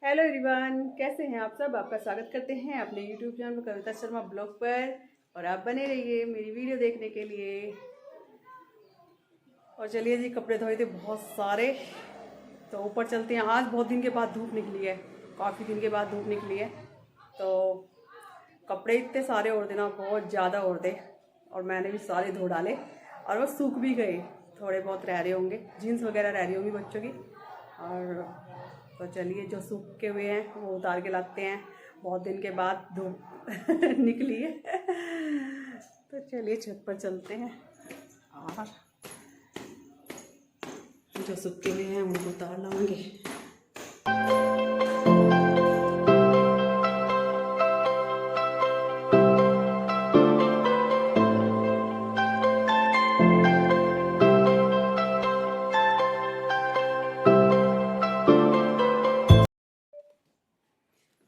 Hello everyone, कैसे हैं आप सब। आपका स्वागत करते हैं अपने YouTube channel Kavita Sharma blog पर। और आप बने रहिए मेरी वीडियो देखने के लिए। और चलिए जी, कपड़े धोए थे बहुत सारे, तो ऊपर चलते हैं। आज बहुत दिन के बाद धूप निकली है, काफ़ी दिन के बाद धूप निकली है, तो कपड़े इतने सारे ओढ़ देना, बहुत ज़्यादा ओढ़ दे। और मैंने भी सारे धो डाले और वो सूख भी गए। थोड़े बहुत रह रहे होंगे, जीन्स वगैरह रह रही होंगी बच्चों की। और तो चलिए, जो सूखे हुए हैं वो उतार के लाते हैं, बहुत दिन के बाद धूप निकली है। तो चलिए छत पर चलते हैं और जो सूखे हुए हैं उनको उतार लाऊंगे।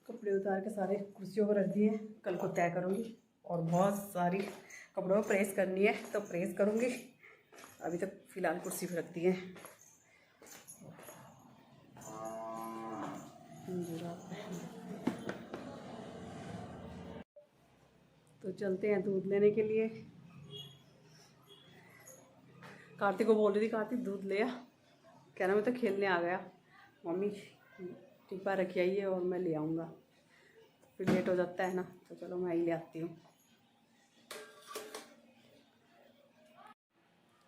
कपड़े उतार के सारे कुर्सियों पर रख दिए, कल को तय करूँगी। और बहुत सारी कपड़ों में प्रेस करनी है तो प्रेस करूँगी। अभी तक फ़िलहाल कुर्सी पर रख दिए। तो चलते हैं दूध लेने के लिए। कार्तिक को बोल रही थी, कार्तिक दूध ले आ। कह रहा मैं तो खेलने आ गया, मम्मी टिब्बा रखी आई है और मैं ले आऊँगा। फिर लेट हो जाता है ना, तो चलो मैं ही ले आती हूँ।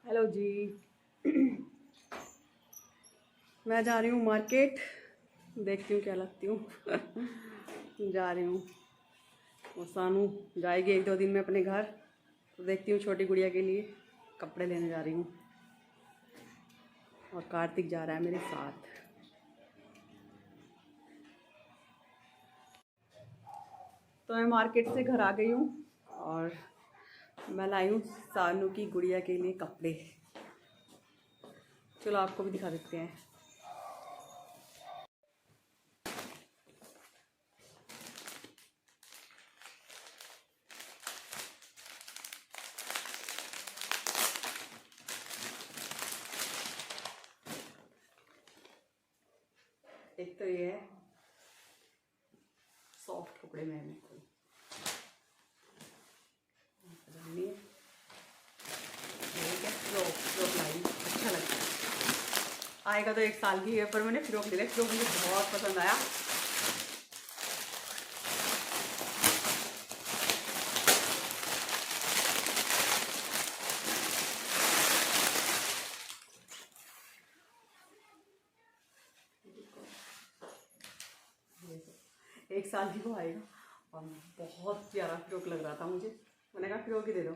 हेलो जी। मैं जा रही हूँ मार्केट, देखती हूँ क्या लगती हूँ। जा रही हूँ। और सानू जाएगी 1-2 दिन में अपने घर, तो देखती हूँ छोटी गुड़िया के लिए कपड़े लेने जा रही हूँ। और कार्तिक जा रहा है मेरे साथ। तो मैं मार्केट से घर आ गई हूँ और मैं लाई हूँ सानू की गुड़िया के लिए कपड़े। चलो आपको भी दिखा देते हैं। एक तो ये है सॉफ्ट कपड़े में है, फ्रॉक लाई, अच्छा लगता है। आएगा तो 1 साल की है, पर मैंने फ्रॉक ले लिया। फ्रॉक मुझे बहुत पसंद आया। तो 1 साल की को आएगा और बहुत प्यारा फ्रॉक लग रहा था मुझे। मैंने कहा फ्रॉक ही दे दो,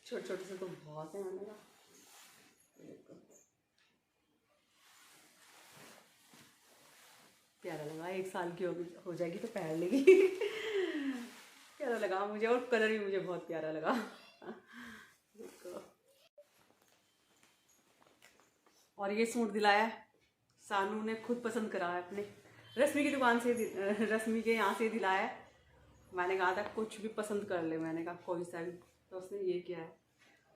छोटे छोटे से तो बहुत है। मैंने कहा प्यारा लगा, 1 साल की हो जाएगी तो पहन लेगी। प्यारा लगा मुझे, और कलर भी मुझे बहुत प्यारा लगा। देखो, और ये सूट दिलाया है सानू ने, खुद पसंद करा है अपने रश्मि की दुकान से, रश्मि के यहाँ से दिलाया है। मैंने कहा था कुछ भी पसंद कर ले, मैंने कहा कोई सा भी, तो उसने ये किया है।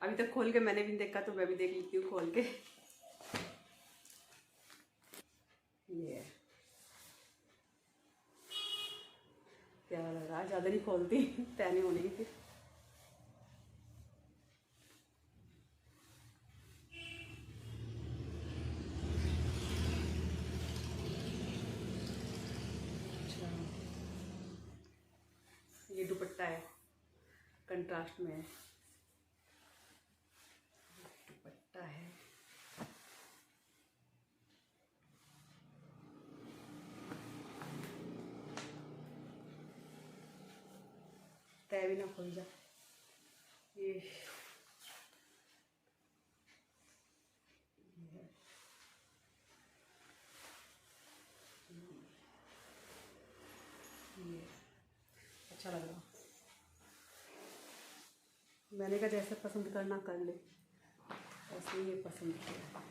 अभी तक खोल के मैंने भी देखा, तो मैं भी देख लेती हूँ खोल के। ये प्यारा लग रहा है, ज़्यादा नहीं खोलती, तैनी होने की फिर। अच्छा, ये दुपट्टा है, कंट्रास्ट में है दुपट्टा है। तय भी ना खोल जा। ये अच्छा लग रहा। मैंने कहा जैसे पसंद करना कर ले, ऐसे ये पसंद किया।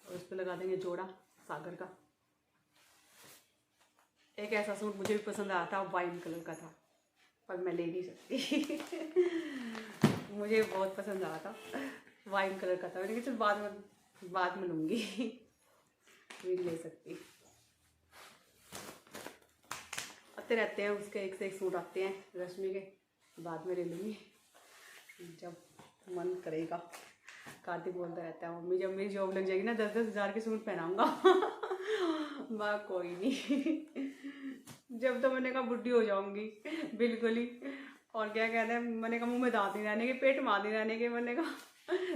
और इस पर लगा देंगे जोड़ा सागर का। एक ऐसा सूट मुझे भी पसंद आया था, वाइन कलर का था, पर मैं ले नहीं सकती। मुझे बहुत पसंद आया था, वाइन कलर का था। मैंने कहा चल बाद में लूँगी। नहीं ले सकती। आते रहते हैं उसके, एक से एक सूट आते हैं रश्मि के, बाद में ले लूँगी जब मन करेगा। कार्तिक बोलता रहता है मम्मी जब मेरी जॉब लग जाएगी ना 10-10 हज़ार के सूट पहनाऊंगा। मैं कोई नहीं, जब तो मैंने कहा बुढ़ी हो जाऊंगी बिल्कुल ही। और क्या कहते हैं, मैंने कहा मुँह में दांत नहीं रहने के, पेट मार नहीं रहने के, मैंने कहा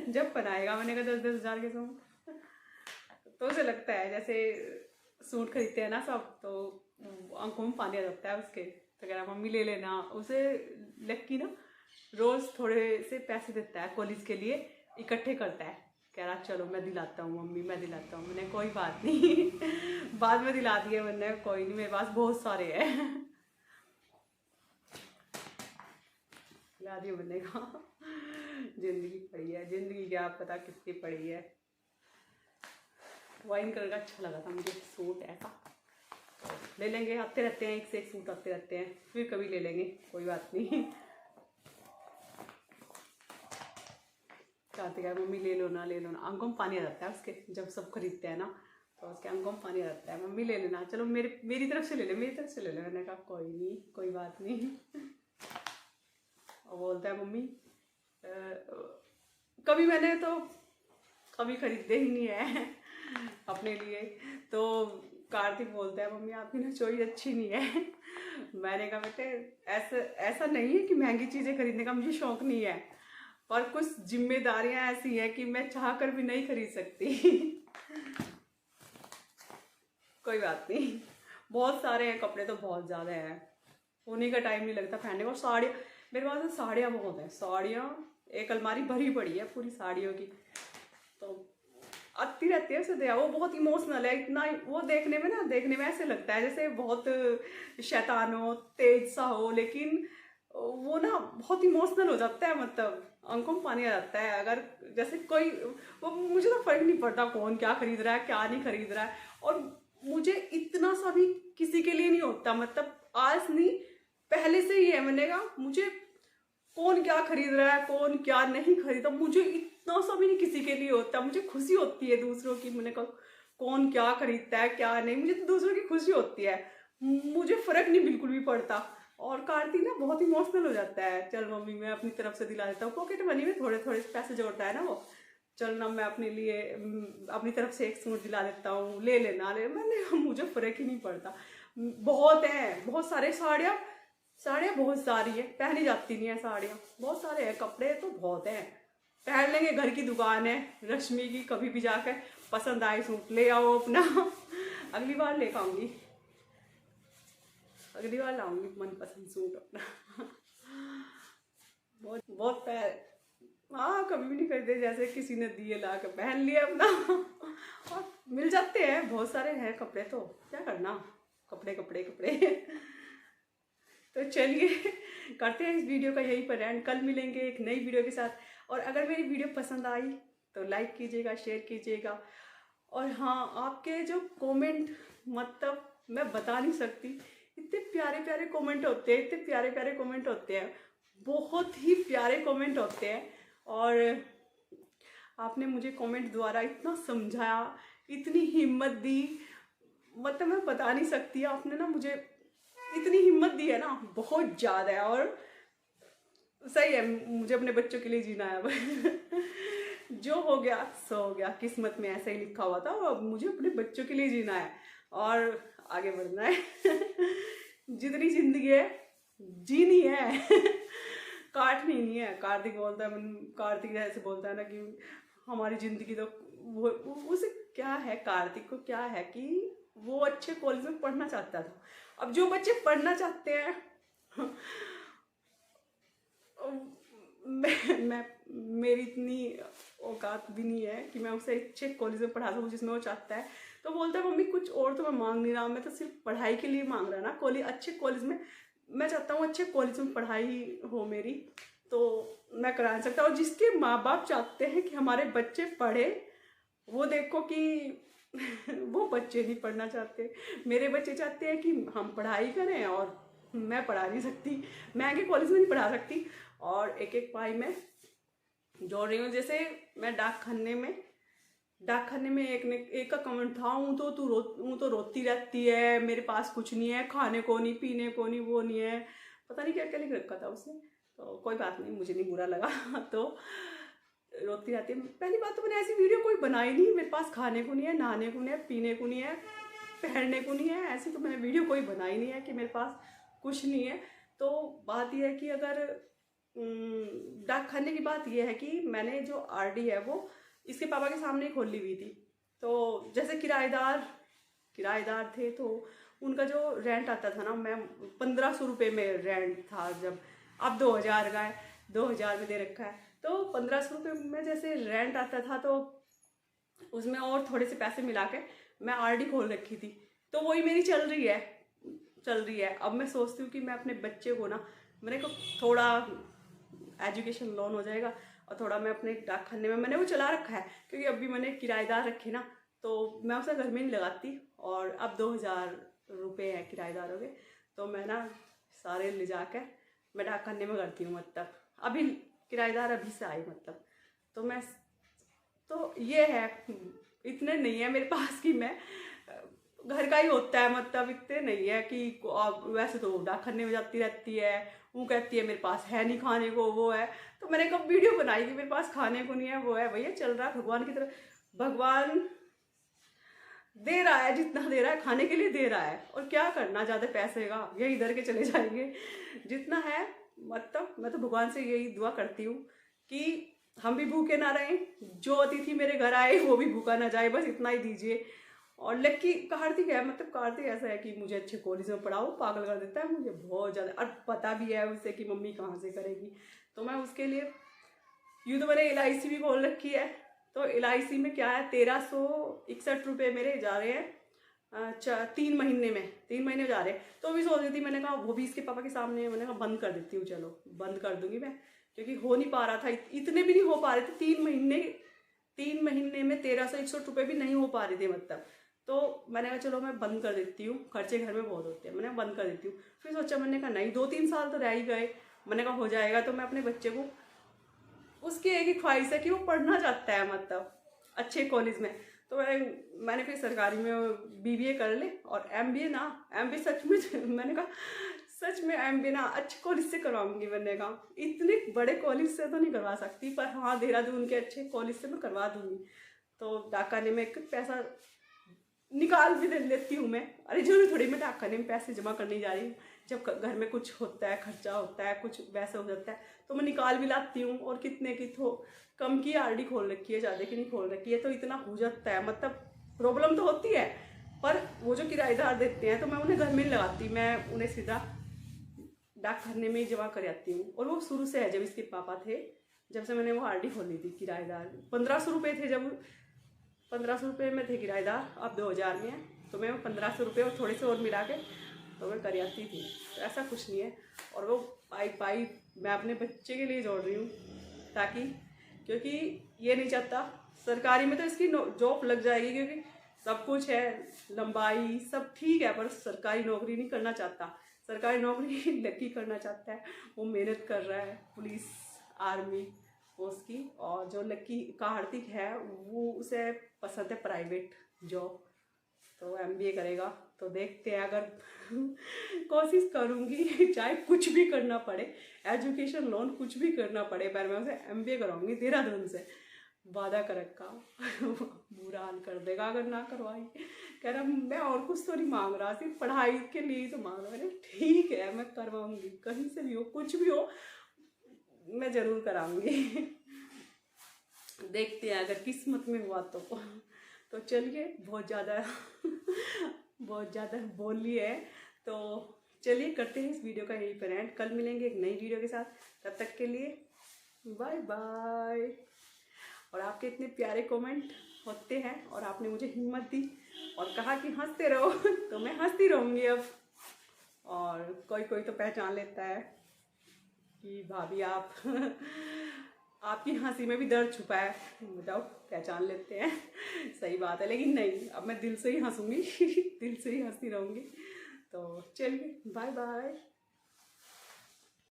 जब बनाएगा, मैंने कहा 10-10 हज़ार के सूट। तो उसे लगता है जैसे सूट खरीदते हैं ना सब, तो आंखों में पानी आ जाता है उसके। तो कह रहा मम्मी ले लेना। उसे लक्की ना रोज़ थोड़े से पैसे देता है कॉलेज के लिए, इकट्ठे करता है। कह रहा चलो मैं दिलाता हूँ मम्मी, मैं दिलाता हूँ। मैंने कोई बात नहीं, बाद में दिला दिए। मैंने कोई नहीं, मेरे पास बहुत सारे हैं, दिला दिए। मैंने कहा जिंदगी पड़ी है, जिंदगी क्या पता कितनी पड़ी है। वाइन कलर का अच्छा लगा था मुझे सूट, ऐसा ले लेंगे। आते रहते हैं, एक से एक सूट आते रहते हैं, फिर कभी ले लेंगे, कोई बात नहीं। कहते हैं मम्मी ले लो ना, ले लो ना। आंखों में पानी आ जाता है उसके जब सब खरीदते हैं ना, तो उसके आंखों में पानी आ जाता है। मम्मी ले लेना, चलो मेरी तरफ से ले ले, मेरी तरफ से ले ले। मैंने कहा कोई नहीं, कोई बात नहीं। और बोलता है मम्मी कभी मैंने तो कभी खरीदे ही नहीं है अपने लिए। तो कार्तिक बोलता है मम्मी आपकी ना चॉइस अच्छी नहीं है। मैंने कहा बेटे ऐसा नहीं है कि महंगी चीज़ें खरीदने का मुझे शौक नहीं है, पर कुछ जिम्मेदारियां ऐसी हैं कि मैं चाह कर भी नहीं खरीद सकती। कोई बात नहीं, बहुत सारे हैं कपड़े, तो बहुत ज़्यादा हैं, उन्हीं का टाइम नहीं लगता पहनने को। साड़ियाँ मेरे पास तो साड़ियाँ बहुत हैं, साड़ियाँ एक अलमारी भरी पड़ी है पूरी साड़ियों की, तो आती रहती है उसे दिया। वो बहुत इमोशनल है, इतना वो देखने में ऐसे लगता है जैसे बहुत शैतान हो, तेज सा हो, लेकिन वो ना बहुत इमोशनल हो जाता है, मतलब आंखों में पानी आ जाता है। अगर जैसे कोई वो, मुझे तो फर्क नहीं पड़ता कौन क्या खरीद रहा है क्या नहीं खरीद रहा है, और मुझे इतना सा भी किसी के लिए नहीं होता, मतलब आज नहीं पहले से ही है। मैंने कहा मुझे कौन क्या खरीद रहा है कौन क्या नहीं खरीदा, मुझे इतना सा भी नहीं किसी के लिए होता। मुझे खुशी होती है दूसरों की, मैंने कहा कौन क्या खरीदता है क्या नहीं, मुझे तो दूसरों की खुशी होती है, मुझे फर्क नहीं बिल्कुल भी पड़ता। और कार्तिक ना बहुत इमोशनल हो जाता है, चल मम्मी मैं अपनी तरफ से दिला देता हूँ, पॉकेट मनी में थोड़े थोड़े पैसे जोड़ता है ना वो, चल ना मैं अपने लिए अपनी तरफ से एक सूट दिला देता हूँ, ले लेना ले। मैंने मुझे फर्क ही नहीं पड़ता। बहुत है, बहुत सारे साड़ियाँ बहुत सारी है, पहनी जाती नहीं है साड़ियाँ, बहुत सारे हैं कपड़े तो बहुत हैं, पहन लेंगे। घर की दुकान है रश्मि की, कभी भी जाकर पसंद आए सूट ले आओ अपना। अगली बार ले पाऊंगी, अगली बार लाऊंगी मनपसंद सूट अपना। बहुत बहुत हाँ कभी भी नहीं खरीदे, जैसे किसी ने दिए ला कर पहन लिए अपना। और मिल जाते हैं, बहुत सारे हैं कपड़े, तो क्या करना, कपड़े कपड़े कपड़े। तो चलिए करते हैं इस वीडियो का यहीं पर एंड, कल मिलेंगे एक नई वीडियो के साथ। और अगर मेरी वीडियो पसंद आई तो लाइक कीजिएगा, शेयर कीजिएगा। और हाँ आपके जो कमेंट, मतलब मैं बता नहीं सकती, इतने प्यारे प्यारे कमेंट होते हैं, इतने प्यारे प्यारे कमेंट होते हैं, बहुत ही प्यारे कमेंट होते हैं। और आपने मुझे कमेंट द्वारा इतना समझाया, इतनी हिम्मत दी, मतलब मैं बता नहीं सकती। आपने ना मुझे इतनी हिम्मत दी है ना, बहुत ज़्यादा है। और सही है, मुझे अपने बच्चों के लिए जीना है अब। जो हो गया सो हो गया, किस्मत में ऐसा ही लिखा हुआ था, और अब मुझे अपने बच्चों के लिए जीना है और आगे बढ़ना है। जितनी जिंदगी है जीनी है, काटनी नहीं है। कार्तिक बोलता है, कार्तिक ऐसे बोलता है ना कि हमारी ज़िंदगी तो वो उसे क्या है, कार्तिक को क्या है कि वो अच्छे कॉलेज में पढ़ना चाहता था। अब जो बच्चे पढ़ना चाहते हैं, मैं मेरी इतनी औकात भी नहीं है कि मैं उसे अच्छे कॉलेज में पढ़ा सकूँ जिसमें वो चाहता है। तो बोलता है मम्मी कुछ और तो मैं मांग नहीं रहा, मैं तो सिर्फ पढ़ाई के लिए मांग रहा ना, कॉलेज अच्छे कॉलेज में मैं चाहता हूँ, अच्छे कॉलेज में पढ़ाई हो मेरी, तो मैं करा नहीं सकता। और जिसके माँ बाप चाहते हैं कि हमारे बच्चे पढ़े, वो देखो कि वो बच्चे नहीं पढ़ना चाहते। मेरे बच्चे चाहते हैं कि हम पढ़ाई करें, और मैं पढ़ा नहीं सकती, मैं आगे कॉलेज में नहीं पढ़ा सकती। और एक एक पाई में जोड़ रही हूँ। जैसे मैं डाक खाने में एक का कमेंट था, हूँ तो रोती रहती है, मेरे पास कुछ नहीं है, खाने को नहीं, पीने को नहीं, वो नहीं है, पता नहीं क्या क्या लिख रखा था उसने। तो कोई बात नहीं, मुझे नहीं बुरा लगा। तो रोती रहती है। पहली बात तो मैंने ऐसी वीडियो कोई बनाई नहीं, मेरे पास खाने को नहीं है, नहाने को नहीं है, पीने को नहीं है, पहनने को नहीं है, ऐसी तो मैंने वीडियो कोई बनाई नहीं है कि मेरे पास कुछ नहीं है। तो बात यह है कि अगर डाक खाने की बात यह है कि मैंने जो आरडी है वो इसके पापा के सामने ही खोली हुई थी। तो जैसे किराएदार थे, तो उनका जो रेंट आता था ना, मैं 1500 रुपये में रेंट था जब, अब 2000 का है, 2000 में दे रखा है। तो 1500 रुपये में जैसे रेंट आता था, तो उसमें और थोड़े से पैसे मिला के मैं आरडी खोल रखी थी। तो वही मेरी चल रही है। अब मैं सोचती हूँ कि मैं अपने बच्चे को ना, मेरे को थोड़ा एजुकेशन लोन हो जाएगा, और थोड़ा मैं अपने डाक खाने में, मैंने वो चला रखा है क्योंकि अभी मैंने किराएदार रखे ना, तो मैं उसे घर में नहीं लगाती। और अब 2000 रुपये है किराएदारों के, तो मैं ना सारे ले जाकर मैं डाक खाने में करती हूँ। मतलब अभी किराएदार अभी से आई, मतलब तो मैं, तो ये है, इतने नहीं है मेरे पास कि मैं, घर का ही होता है, मतलब इतने नहीं है कि वैसे तो डाक खाने में जाती रहती है, वो कहती है मेरे पास है नहीं खाने को, वो है। तो मैंने कब वीडियो बनाई कि मेरे पास खाने को नहीं है, वो है, भैया चल रहा है भगवान की तरफ। भगवान दे रहा है, जितना दे रहा है खाने के लिए दे रहा है, और क्या करना ज़्यादा पैसे का, यही इधर के चले जाएंगे जितना है। मतलब मैं तो भगवान से यही दुआ करती हूँ कि हम भी भूखे ना रहें, जो अतिथि मेरे घर आए वो भी भूखा ना जाए, बस इतना ही दीजिए। और लक्की कार्तिक है, मतलब कार्तिक ऐसा है कि मुझे अच्छे कॉलेज में पढ़ाओ, पागल कर देता है मुझे बहुत ज़्यादा, और पता भी है उसे कि मम्मी कहाँ से करेगी। तो मैं उसके लिए यूँ तो मैंने LIC भी खोल रखी है। तो LIC में क्या है, 1361 रुपये मेरे जा रहे हैं 3 महीने जा रहे हैं। तो भी सोच रही थी, मैंने कहा वो भी इसके पापा के सामने, मैंने कहा बंद कर देती हूँ, चलो बंद कर दूंगी मैं, क्योंकि हो नहीं पा रहा था, इतने भी नहीं हो पा रहे थे। 3 महीने में 1361 रुपये भी नहीं हो पा रहे थे, मतलब। तो मैंने कहा चलो मैं बंद कर देती हूँ, खर्चे घर में बहुत होते हैं, मैंने बंद कर देती हूँ। फिर सोचा, मैंने कहा नहीं, 2-3 साल तो रह ही गए, मैंने कहा हो जाएगा। तो मैं अपने बच्चे को, उसकी एक ही ख्वाहिश है कि वो पढ़ना चाहता है, मतलब अच्छे कॉलेज में। तो मैंने फिर सरकारी में BBA कर ले, और MBA सच में मैंने कहा सच में MBA ना अच्छे कॉलेज से करवाऊंगी। मैंने कहा इतने बड़े कॉलेज से तो नहीं करवा सकती, पर हाँ देहरादून के अच्छे कॉलेज से मैं करवा दूंगी। तो डाकखाने में एक पैसा निकाल भी दे लेती हूँ मैं। अरे जरूरी थोड़ी मैं डाकखाने में पैसे जमा करने जा रही हूँ, जब घर में कुछ होता है, खर्चा होता है, कुछ वैसे हो जाता है, तो मैं निकाल भी लाती हूँ। और कितने की तो कम की आरडी खोल रखी है, ज़्यादा की नहीं खोल रखी है, तो इतना हो जाता है। मतलब प्रॉब्लम तो होती है, पर वो जो किराएदार देते हैं तो मैं उन्हें घर में नहीं लगाती, मैं उन्हें सीधा डाकखाने में ही जमा कर आती हूँ। और वो शुरू से है, जब इसके पापा थे, जब से मैंने वो आरडी खोली थी। किराएदार 1500 रुपये थे, जब 1500 रुपये में थे किराएदार, अब 2000 में है। तो मैं 1500 रुपये और थोड़े से और मिला के तो मैं कर आती थी। तो ऐसा कुछ नहीं है। और वो पाई मैं अपने बच्चे के लिए जोड़ रही हूँ, ताकि, क्योंकि ये नहीं चाहता सरकारी में तो इसकी जॉब लग जाएगी, क्योंकि सब कुछ है, लंबाई सब ठीक है, पर सरकारी नौकरी नहीं करना चाहता। सरकारी नौकरी लकी करना चाहता है, वो मेहनत कर रहा है पुलिस आर्मी उसकी। और जो लकी कार्तिक है, वो उसे पसंद है प्राइवेट जॉब, तो MBA करेगा। तो देखते हैं, अगर कोशिश करूँगी, चाहे कुछ भी करना पड़े, एजुकेशन लोन कुछ भी करना पड़े, पर मैं उसे MBA कराऊंगी देहरादून से, वादा कर रखा। बुरा हाल कर देगा अगर ना करवाई। कह रहा मैं और कुछ तो नहीं मांग रहा, सिर्फ पढ़ाई के लिए ही तो मांग रहा। मैंने ठीक है, मैं करवाऊंगी, कहीं से भी हो, कुछ भी हो, मैं ज़रूर कराऊंगी। देखते हैं अगर किस्मत में हुआ तो चलिए, बहुत ज़्यादा बोल ली है, तो चलिए करते हैं इस वीडियो का यही पर एंड। कल मिलेंगे एक नई वीडियो के साथ, तब तक के लिए बाय बाय। और आपके इतने प्यारे कमेंट होते हैं, और आपने मुझे हिम्मत दी और कहा कि हंसते रहो, तो मैं हंसती रहूँगी अब। और कोई तो पहचान लेता है कि भाभी आप आपकी हंसी में भी दर्द छुपा है, बताओ, पहचान लेते हैं। सही बात है, लेकिन नहीं, अब मैं दिल से ही हंसूंगी। दिल से ही हंसती रहूँगी। तो चलिए, बाय बाय।